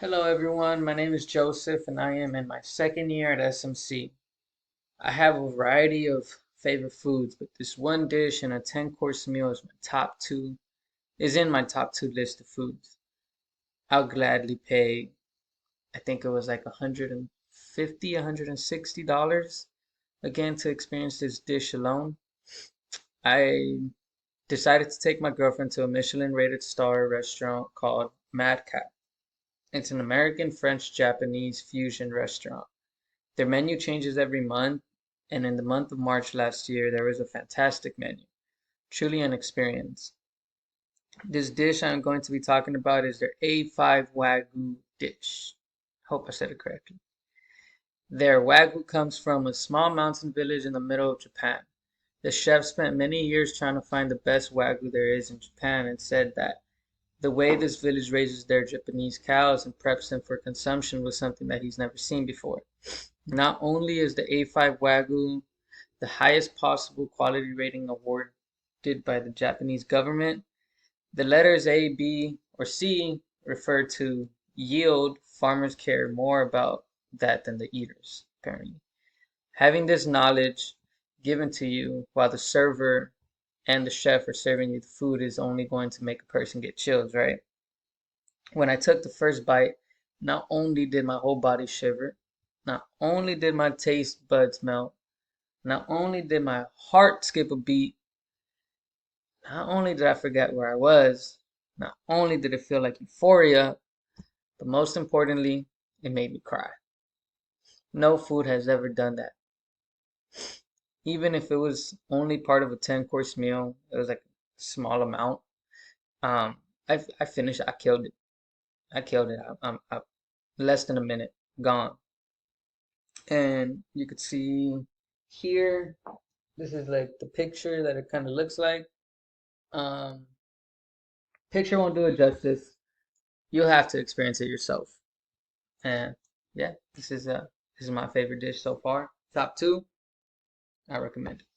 Hello everyone, my name is Joseph and I am in my second year at SMC. I have a variety of favorite foods, but this one dish and a 10-course meal is in my top two list of foods. I'll gladly pay, I think it was like 150, $160 again to experience this dish alone. I decided to take my girlfriend to a Michelin rated star restaurant called Madcap. It's an American French Japanese fusion restaurant. Their menu changes every month, and in the month of March last year, there was a fantastic menu. Truly an experience. This dish I'm going to be talking about is their A5 Wagyu dish. Hope I said it correctly. Their Wagyu comes from a small mountain village in the middle of Japan. The chef spent many years trying to find the best Wagyu there is in Japan and said that the way this village raises their Japanese cows and preps them for consumption was something that he's never seen before. Not only is the A5 Wagyu the highest possible quality rating awarded by the Japanese government, the letters A, B, or C refer to yield. Farmers care more about that than the eaters, apparently. Having this knowledge given to you while the server and the chef are serving you the food is only going to make a person get chills, right? When I took the first bite, not only did my whole body shiver, not only did my taste buds melt, not only did my heart skip a beat, not only did I forget where I was, not only did it feel like euphoria, but most importantly, it made me cry. No food has ever done that. Even if it was only part of a 10-course meal, it was like a small amount. I finished. I killed it. I killed it. I'm less than a minute gone. And you could see here, this is like the picture that it kind of looks like. Um, Picture won't do it justice. You'll have to experience it yourself. And yeah, this is my favorite dish so far. Top two, I recommend it.